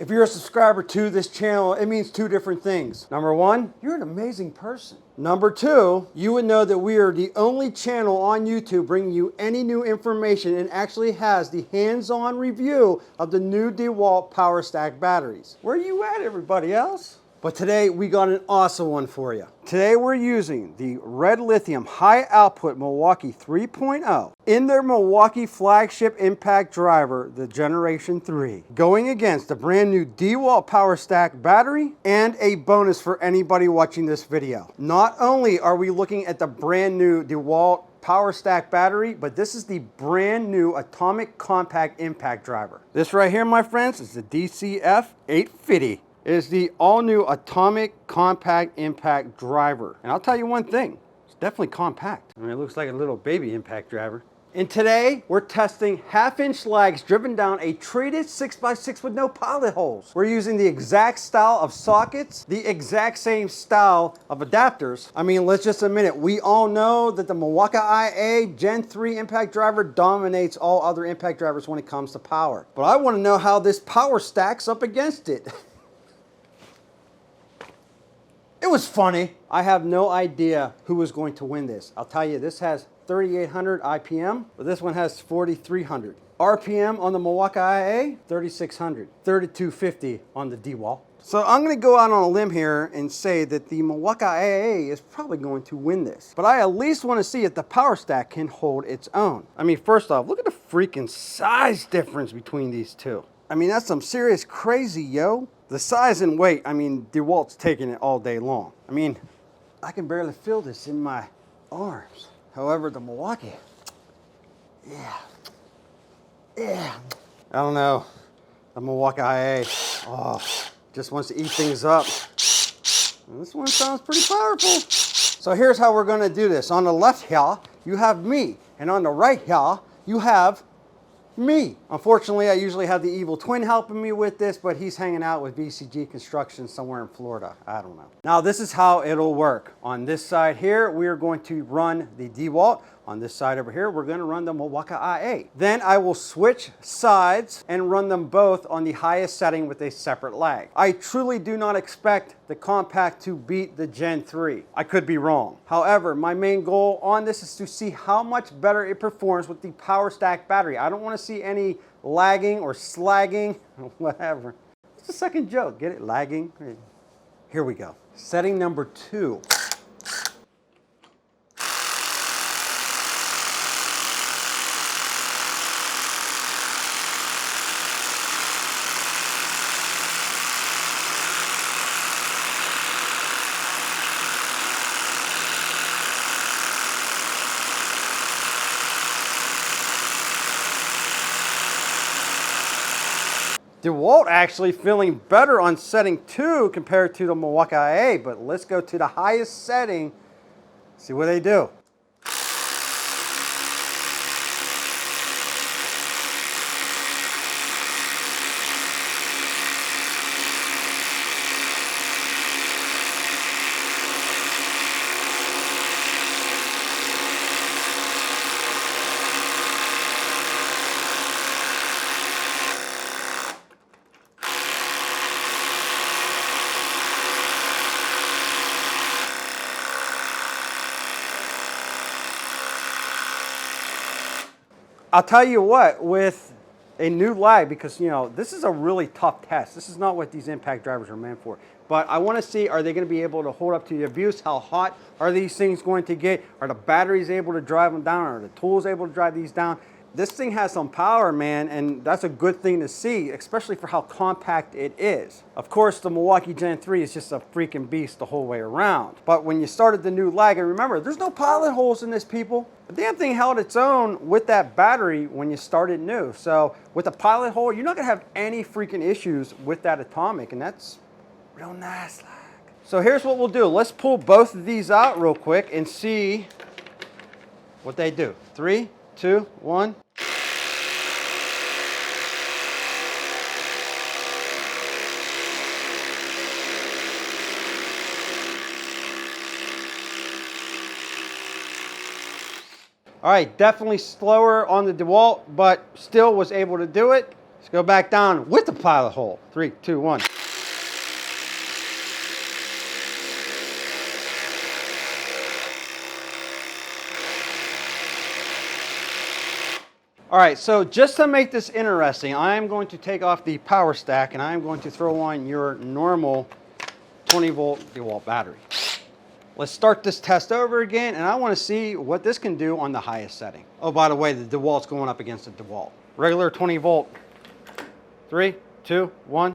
If you're a subscriber to this channel, it means two different things. Number one, you're an amazing person. Number two, you would know that we are the only channel on YouTube bringing you any new information and actually has the hands-on review of the new Dewalt Power Stack batteries. Where are you at, everybody else? But today we got an awesome one for you. Today we're using the red lithium high output Milwaukee 3.0 in their Milwaukee flagship impact driver, the Generation 3, going against the brand new Dewalt Power Stack battery, and a bonus for anybody watching this video. Not only are we looking at the brand new Dewalt Power Stack battery, but this is the brand new atomic compact impact driver. This right here, my friends, is the DCF 850. It is the all-new atomic compact impact driver. And I'll tell you one thing, it's definitely compact. I mean, it looks like a little baby impact driver. And today, we're testing half-inch lags driven down a treated 6x6 with no pilot holes. We're using the exact style of sockets, the exact same style of adapters. I mean, let's just admit it. We all know that the Milwaukee IA Gen 3 impact driver dominates all other impact drivers when it comes to power. But I want to know how this power stacks up against it. It was funny. I have no idea who was going to win this. I'll tell you, this has 3,800 IPM, but this one has 4,300. RPM on the Milwaukee IA, 3,600. 3,250 on the Dewalt. So I'm going to go out on a limb here and say that the Milwaukee IA is probably going to win this. But I at least want to see if the Power Stack can hold its own. I mean, first off, look at the freaking size difference between these two. I mean, that's some serious crazy, yo. The size and weight, I mean, DeWalt's taking it all day long. I mean, I can barely feel this in my arms. However, the Milwaukee, yeah. I don't know, the Milwaukee IA, just wants to eat things up. And this one sounds pretty powerful. So here's how we're gonna do this. On the left here, you have me. And on the right here, you have me. Unfortunately, I usually have the evil twin helping me with this, but he's hanging out with VCG Construction somewhere in Florida. I don't know. Now, this is how it'll work. On this side here, we are going to run the Dewalt. On this side over here, we're going to run the Milwaukee IA. Then I will switch sides and run them both on the highest setting with a separate lag. I truly do not expect the compact to beat the Gen 3. I could be wrong. However, my main goal on this is to see how much better it performs with the Power Stack battery. I don't want to see any lagging or slagging, whatever. It's a second joke, get it? Lagging. Here we go. Setting number 2. DeWalt actually feeling better on setting 2 compared to the Milwaukee IA, but let's go to the highest setting, see what they do. I'll tell you what, with a new lag, because you know, this is a really tough test. This is not what these impact drivers are meant for. But I want to see, are they going to be able to hold up to the abuse? How hot are these things going to get? Are the batteries able to drive them down? Are the tools able to drive these down? This thing has some power, man, and that's a good thing to see, especially for how compact it is. Of course, the Milwaukee Gen 3 is just a freaking beast the whole way around. But when you started the new lag, and remember, there's no pilot holes in this, people. The damn thing held its own with that battery when you started new. So with a pilot hole, you're not gonna have any freaking issues with that atomic, and that's real nice lag. So here's what we'll do. Let's pull both of these out real quick and see what they do. 3, 2, 1. All right, definitely slower on the Dewalt, but still was able to do it. Let's go back down with the pilot hole. 3, 2, 1. All right, so just to make this interesting, I am going to take off the power stack and I am going to throw on your normal 20 volt Dewalt battery. Let's start this test over again, and I want to see what this can do on the highest setting. Oh, by the way, the Dewalt's going up against the Dewalt. Regular 20 volt. 3, 2, 1.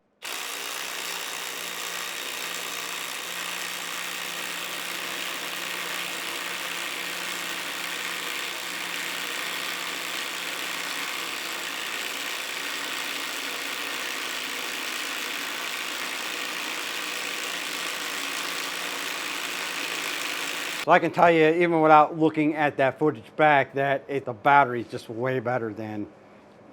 So I can tell you, even without looking at that footage back, that the battery is just way better than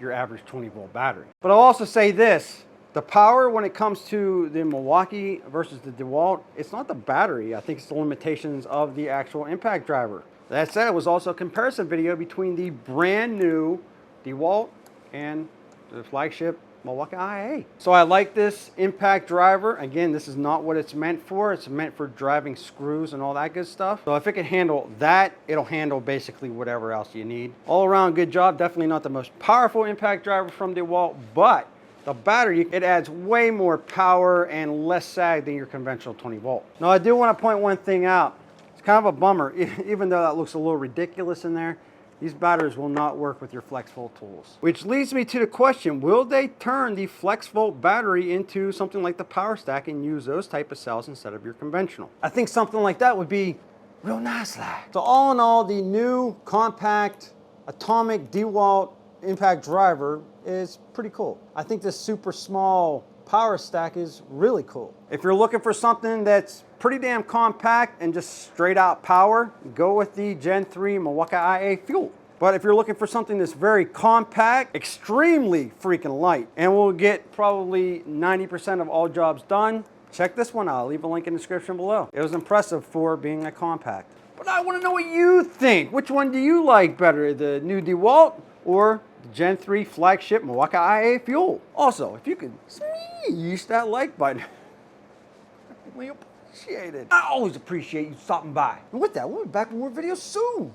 your average 20 volt battery. But I'll also say this, the power when it comes to the Milwaukee versus the Dewalt, it's not the battery. I think it's the limitations of the actual impact driver. That said, it was also a comparison video between the brand new Dewalt and the flagship Milwaukee IA. So I like this impact driver. Again, this is not what it's meant for. It's meant for driving screws and all that good stuff. So if it can handle that, it'll handle basically whatever else you need. All around good job. Definitely not the most powerful impact driver from DeWalt, but the battery, it adds way more power and less sag than your conventional 20 volt. Now I do want to point one thing out. It's kind of a bummer, even though that looks a little ridiculous in there. These batteries will not work with your FlexVolt tools. Which leads me to the question, will they turn the FlexVolt battery into something like the Power Stack and use those type of cells instead of your conventional? I think something like that would be real nice. So all in all, the new compact atomic Dewalt impact driver is pretty cool. I think this super small Power Stack is really cool. If you're looking for something that's pretty damn compact and just straight out power, go with the Gen 3 Milwaukee IA Fuel. But if you're looking for something that's very compact, extremely freaking light, and will get probably 90% of all jobs done, check this one out. I'll leave a link in the description below. It was impressive for being a compact. But I want to know what you think. Which one do you like better, the new Dewalt or the Gen 3 flagship Milwaukee IA Fuel? Also, if you could smash that like button, I appreciate it. I always appreciate you stopping by. And with that, we'll be back with more videos soon.